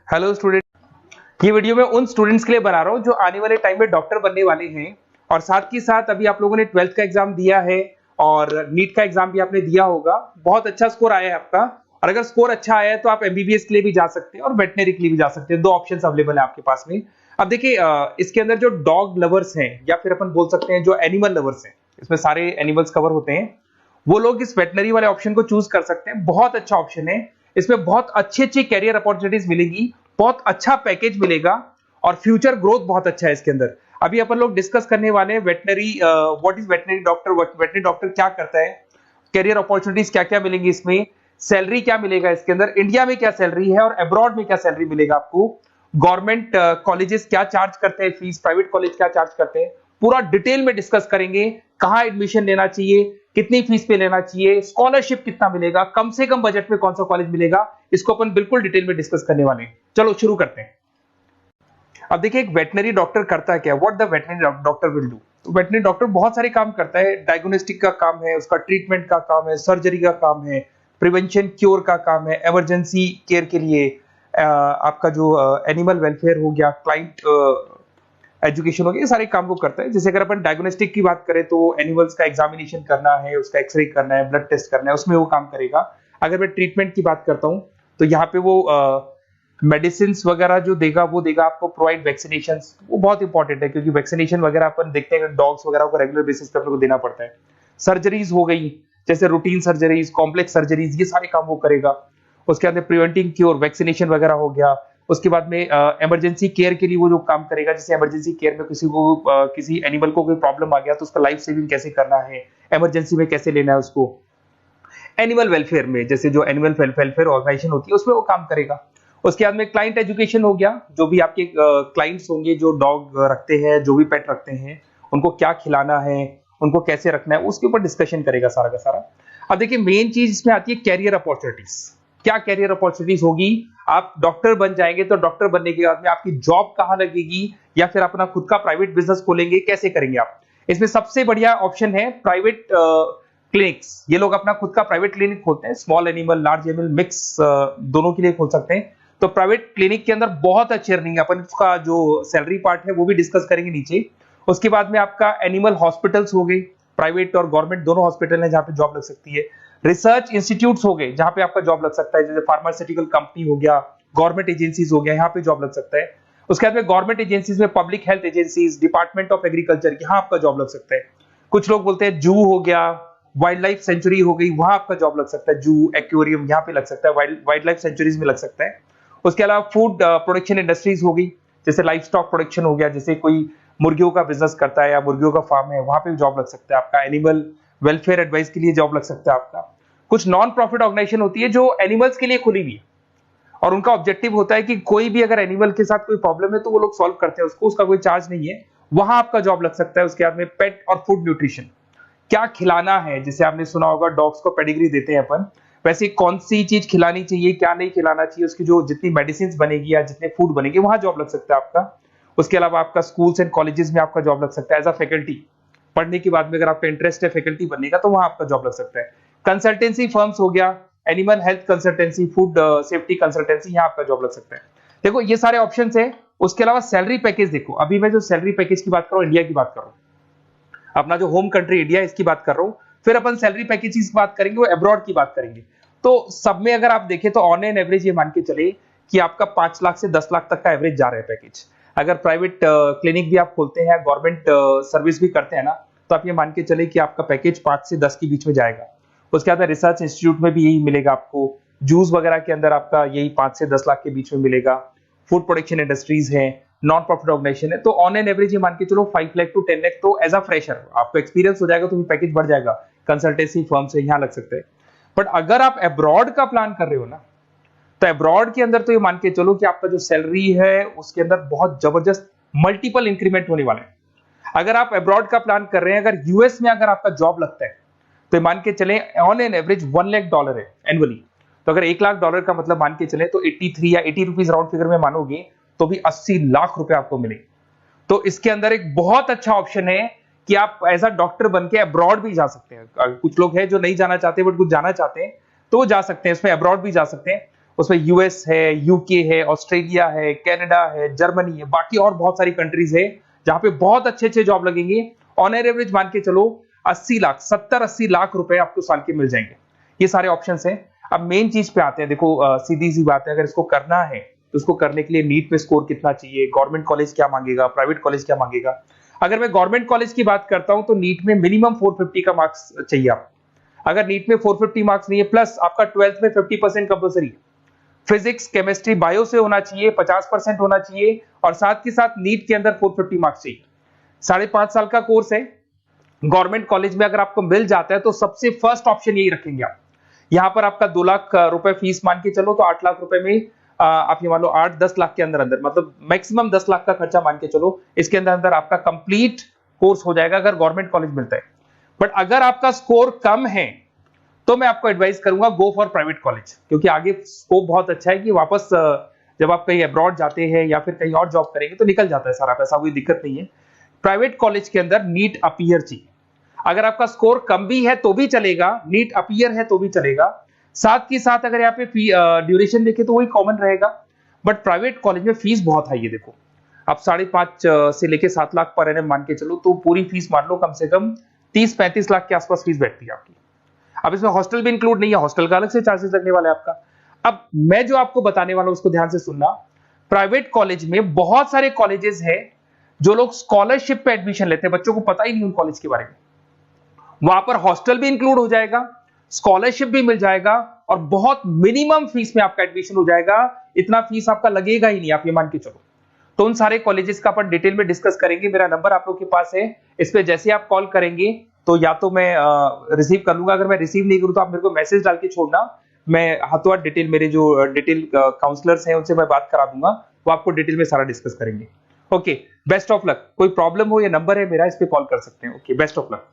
Hello student. ये video मैं उन स्टूडेंट्स के लिए बना रहा हूँ जो आने वाले टाइम में डॉक्टर बनने वाले हैं और साथ ही साथ अभी आप लोगों ने 12th का एग्जाम दिया है और नीट का एग्जाम भी आपने दिया होगा। बहुत अच्छा स्कोर आया है आपका और अगर स्कोर अच्छा आया है तो आप एमबीबीएस के लिए भी जा सकते हैं और वेटनरी के लिए भी जा सकते हैं। दो ऑप्शंस अवेलेबल है आपके पास में। अब देखिए इसके अंदर जो डॉग लवर्स हैं या फिर अपन बोल सकते हैं जो एनिमल लवर्स हैं, इसमें सारे एनिमल्स कवर होते हैं, वो लोग इस वेटनरी वाले ऑप्शन को चूज कर सकते हैं। बहुत अच्छा ऑप्शन है, इसमें बहुत अच्छी अच्छी कैरियर अपॉर्चुनिटीज मिलेगी, बहुत अच्छा पैकेज मिलेगा और फ्यूचर ग्रोथ बहुत अच्छा है इसके अंदर। अभी अपन लोग डिस्कस करने वाले हैं veterinary, what is veterinary doctor, veterinary doctor क्या करता है, कैरियर अपॉर्चुनिटीज क्या क्या मिलेंगी इसमें, सैलरी क्या मिलेगा इसके अंदर, इंडिया में क्या सैलरी है और अब्रॉड में क्या सैलरी मिलेगा आपको, गवर्नमेंट कॉलेजेस क्या चार्ज करते हैं फीस, प्राइवेट कॉलेज क्या चार्ज करते हैं, पूरा डिटेल में डिस्कस करेंगे। कहां एडमिशन लेना चाहिए, कितनी फीस पे लेना चाहिए, स्कॉलरशिप कितना मिलेगा, कम से कम बजट में कौन सा कॉलेज मिलेगा, इसको अपन बिल्कुल डिटेल में डिस्कस करने वाले हैं। चलो शुरू करते हैं। अब देखिए एक वेटनरी डॉक्टर करता है क्या, what the veterinary doctor will do. तो वेटनरी डॉक्टर बहुत सारे काम करता है, डायग्नोस्टिक का काम है, उसका ट्रीटमेंट का काम है, सर्जरी का काम है, प्रिवेंशन क्योर का काम है, इमरजेंसी केयर के लिए आपका जो एनिमल वेलफेयर हो गया, क्लाइंट एजुकेशन हो गया, ये सारे काम वो करता है। जैसे अगर अपन डायग्नोस्टिक की बात करें तो एनिमल्स का एग्जामिनेशन करना है, उसका एक्सरे करना है, ब्लड टेस्ट करना है, उसमें वो काम करेगा। अगर मैं ट्रीटमेंट की बात करता हूँ तो यहाँ पे वो मेडिसिन वगैरह जो देगा वो देगा आपको, प्रोवाइड वैक्सीनेशन, वो बहुत इंपॉर्टेंट है क्योंकि वैक्सीनेशन वगैरह अपन देखते हैं डॉग्स वगैरह को रेगुलर बेसिस पे अपने को देना पड़ता है। सर्जरीज हो गई, जैसे रूटीन सर्जरीज, कॉम्प्लेक्स सर्जरीज, ये सारे काम वो करेगा। उसके अंदर प्रिवेंटिंग क्योर, वैक्सीनेशन वगैरह हो गया। उसके बाद में इमरजेंसी केयर के लिए वो जो काम करेगा, जैसे इमरजेंसी केयर में किसी को किसी एनिमल को कोई प्रॉब्लम आ गया तो उसका लाइफ सेविंग कैसे करना है, इमरजेंसी में कैसे लेना है उसको। एनिमल वेलफेयर में जैसे जो एनिमल वेलफेयर ऑर्गेनाइजेशन होती है उसमें वो काम करेगा। उसके बाद में क्लाइंट एजुकेशन हो गया, जो भी आपके क्लाइंट्स होंगे जो डॉग रखते हैं, जो भी पेट रखते हैं, उनको क्या खिलाना है, उनको कैसे रखना है, उसके ऊपर डिस्कशन करेगा सारा का सारा। अब देखिए मेन चीज इसमें आती है कैरियर अपॉर्चुनिटीज। क्या कैरियर अपॉर्चुनिटीज होगी, आप डॉक्टर बन जाएंगे तो डॉक्टर बनने के बाद में आपकी जॉब कहां लगेगी या फिर अपना खुद का प्राइवेट बिजनेस खोलेंगे, कैसे करेंगे आप। इसमें सबसे बढ़िया ऑप्शन है प्राइवेट क्लिनिक्स। ये लोग अपना खुद का प्राइवेट क्लिनिक खोलते हैं, small animal, large animal mix दोनों के लिए खोल सकते हैं। तो प्राइवेट क्लिनिक के अंदर बहुत अच्छी अर्निंग है, अपन उसका जो सैलरी पार्ट है वो भी डिस्कस करेंगे नीचे। उसके बाद में आपका एनिमल हॉस्पिटल्स हो गए, प्राइवेट और गवर्नमेंट दोनों हॉस्पिटल है जहां पे जॉब लग सकती है। रिसर्च इंस्टीट्यूट्स हो गए जहां पे आपका जॉब लग सकता है, जैसे फार्मास्यूटिकल कंपनी हो गया, गवर्नमेंट एजेंसीज हो गया, यहाँ पे जॉब लग सकता है। उसके बाद में गवर्नमेंट एजेंसीज में public health agencies, department of agriculture, यहाँ आपका जॉब लग सकता है। कुछ लोग बोलते हैं जू हो गया, वाइल्ड लाइफ सेंचुरी हो गई, वहां आपका जॉब लग सकता है, जू, एक्वेरियम, यहाँ पे लग सकता है, वाइल्ड लाइफ सेंचुरीज में लग सकता है। उसके अलावा फूड प्रोडक्शन इंडस्ट्रीज हो गई, जैसे लाइफ स्टॉक प्रोडक्शन हो गया, जैसे कोई मुर्गियों का बिजनेस करता है या मुर्गियों का फार्म है, वहां पे भी जॉब लग सकता है आपका। एनिमल वेलफेयर एडवाइस के लिए जॉब लग सकता है आपका। कुछ नॉन प्रॉफिट ऑर्गेनाइजेशन होती है जो एनिमल्स के लिए खुली हुई है और उनका ऑब्जेक्टिव होता है कि कोई भी अगर एनिमल के साथ कोई प्रॉब्लम है तो वो लोग सॉल्व करते हैं उसको, उसका कोई चार्ज नहीं है, वहां आपका जॉब लग सकता है। उसके बाद में पेट और फूड न्यूट्रिशन, क्या खिलाना है, जैसे आपने सुना होगा डॉग्स को पेडिग्री देते हैं अपन, वैसे कौन सी चीज खिलानी चाहिए, क्या नहीं खिलाना चाहिए, उसकी जो जितनी मेडिसिन बनेगी या जितने फूड बनेंगे वहां जॉब लग सकता है आपका। उसके अलावा आपका स्कूल्स एंड कॉलेजेस में आपका जॉब लग सकता है एज अ फैकल्टी। पढ़ने के बाद में अगर आपका इंटरेस्ट है फैकल्टी बनने का तो वहां आपका जॉब लग सकता है। कंसल्टेंसी फर्म्स हो गया, animal health consultancy, food safety consultancy, यहाँ आपका जॉब लग सकता है। देखो ये सारे ऑप्शंस है। उसके अलावा सैलरी पैकेज देखो, अभी मैं जो सैलरी पैकेज की बात कर रहा हूँ इंडिया की बात कर रहा हूँ, अपना जो होम कंट्री इंडिया इसकी बात कर रहा हूँ, फिर अपन सैलरी पैकेज की बात करेंगे, वो अब्रॉड की बात करेंगे। तो सब में अगर आप देखें तो ऑन एन एवरेज ये मान के चले कि आपका 5 लाख से 10 लाख तक का एवरेज जा रहा है पैकेज। अगर प्राइवेट क्लिनिक भी आप खोलते हैं, गवर्नमेंट सर्विस भी करते हैं ना, तो आप ये मान के चले कि आपका पैकेज 5 से 10 के बीच में जाएगा। उसके बाद रिसर्च इंस्टीट्यूट में भी यही मिलेगा आपको, जूस वगैरह के अंदर आपका यही 5 से 10 लाख के बीच में मिलेगा। फूड प्रोडक्शन इंडस्ट्रीज है, नॉन प्रॉफिट ऑर्गेनाइजेशन है, तो ऑन एन एवरेज ये मान के चलो 5 लाख टू 10 लाख। तो एज अ फ्रेशर आपको एक्सपीरियंस हो जाएगा तो पैकेज बढ़ जाएगा, कंसल्टेंसी फर्म से यहाँ लग सकते हैं। बट अगर आप अब्रॉड का प्लान कर रहे हो ना, तो अब्रॉड के अंदर तो ये मान के चलो कि आपका जो सैलरी है उसके अंदर बहुत जबरदस्त मल्टीपल इंक्रीमेंट होने वाले हैं। अगर आप अब्रॉड का प्लान कर रहे हैं, अगर यूएस में अगर आपका जॉब लगता है तो मान के चले ऑन एन एवरेज $1 लाख है एनुअली। तो अगर $1 लाख का मतलब मान के चले तो 83 या 80 रुपीज राउंड फिगर में मानोगे तो भी 80 लाख रुपए आपको मिले। तो इसके अंदर एक बहुत अच्छा ऑप्शन है कि आप एज अ डॉक्टर बन के अब्रॉड भी जा सकते हैं। कुछ लोग हैं जो नहीं जाना चाहते बट कुछ जाना चाहते हैं तो वो जा सकते हैं, इसमें अब्रॉड भी जा सकते हैं। उसमें यूएस है, यूके है, ऑस्ट्रेलिया है, कनाडा है, जर्मनी है, बाकी और बहुत सारी कंट्रीज है जहां पे बहुत अच्छे अच्छे जॉब लगेंगे। ऑन एवरेज मान के चलो 80 लाख, 70-80 लाख रुपए आपको साल के मिल जाएंगे। ये सारे ऑप्शंस हैं। अब मेन चीज पे आते हैं। देखो सीधी सी बात है, अगर इसको करना है तो उसको करने के लिए नीट में स्कोर कितना चाहिए, गवर्नमेंट कॉलेज क्या मांगेगा, प्राइवेट कॉलेज क्या मांगेगा। अगर मैं गवर्नमेंट कॉलेज की बात करता हूं तो नीट में मिनिमम 450 का मार्क्स चाहिए आपको। अगर नीट में 450 मार्क्स नहीं है, प्लस आपका 12th में 50% कंपल्सरी है, फिजिक्स, केमिस्ट्री, बायो से होना चाहिए, 50% होना चाहिए, और साथ के साथ नीट के अंदर 450 मार्क्स चाहिए। 5.5 साल का कोर्स है। गवर्नमेंट कॉलेज में अगर आपको मिल जाता है तो सबसे फर्स्ट ऑप्शन यही रखेंगे आप। यहां पर आपका 2 लाख रुपए फीस मान के चलो तो 8 लाख रुपए में आप ये मान लो 8-10 लाख के अंदर अंदर, मतलब मैक्सिमम 10 लाख का खर्चा मान के चलो, इसके अंदर अंदर आपका कंप्लीट कोर्स हो जाएगा अगर गवर्नमेंट कॉलेज मिलता है। बट अगर आपका स्कोर कम है तो मैं आपको एडवाइस करूंगा गो फॉर प्राइवेट कॉलेज, क्योंकि आगे स्कोप बहुत अच्छा है कि वापस जब आप कहीं अब्रॉड जाते हैं या फिर कहीं और जॉब करेंगे तो निकल जाता है सारा पैसा, कोई दिक्कत नहीं है। प्राइवेट कॉलेज के अंदर नीट अपीयर चाहिए। अगर आपका स्कोर कम भी है तो भी चलेगा, नीट अपीयर है तो भी चलेगा। साथ के साथ अगर यहाँ पे ड्यूरेशन देखें तो वही कॉमन रहेगा। बट प्राइवेट कॉलेज में फीस बहुत हाई है। देखो आप 5.5 से लेके 7 लाख पर एनम मान के चलो तो पूरी फीस मान लो कम से कम 30-35 लाख के आसपास फीस बैठती है आपकी। अब इसमें हॉस्टल भी इंक्लूड नहीं है, हॉस्टल का अलग से चार्जेस लगने वाला है आपका। अब मैं जो आपको बताने वाला हूं उसको ध्यान से सुनना। प्राइवेट कॉलेज में बहुत सारे कॉलेजेस हैं जो लोग स्कॉलरशिप पे एडमिशन लेते हैं, बच्चों को पता ही नहीं उन कॉलेज के बारे में। वहां पर हॉस्टल भी इंक्लूड हो जाएगा, स्कॉलरशिप भी मिल जाएगा, और बहुत मिनिमम फीस में आपका एडमिशन हो जाएगा। इतना फीस आपका लगेगा ही नहीं, आप ये मान के चलो। तो उन सारे कॉलेजेस का अपन डिटेल में डिस्कस करेंगे। मेरा नंबर आप लोग के पास है, इस पे जैसे आप कॉल करेंगे तो या तो मैं रिसीव कर लूंगा, अगर मैं रिसीव नहीं करूं तो आप मेरे को मैसेज डाल के छोड़ना, मैं हाथों हाथ डिटेल, मेरे जो डिटेल काउंसलर्स हैं उनसे मैं बात करा दूंगा, वो आपको डिटेल में सारा डिस्कस करेंगे। Okay, best of luck. कोई प्रॉब्लम हो, ये नंबर है मेरा, इस पे कॉल कर सकते हैं। Okay, best of luck.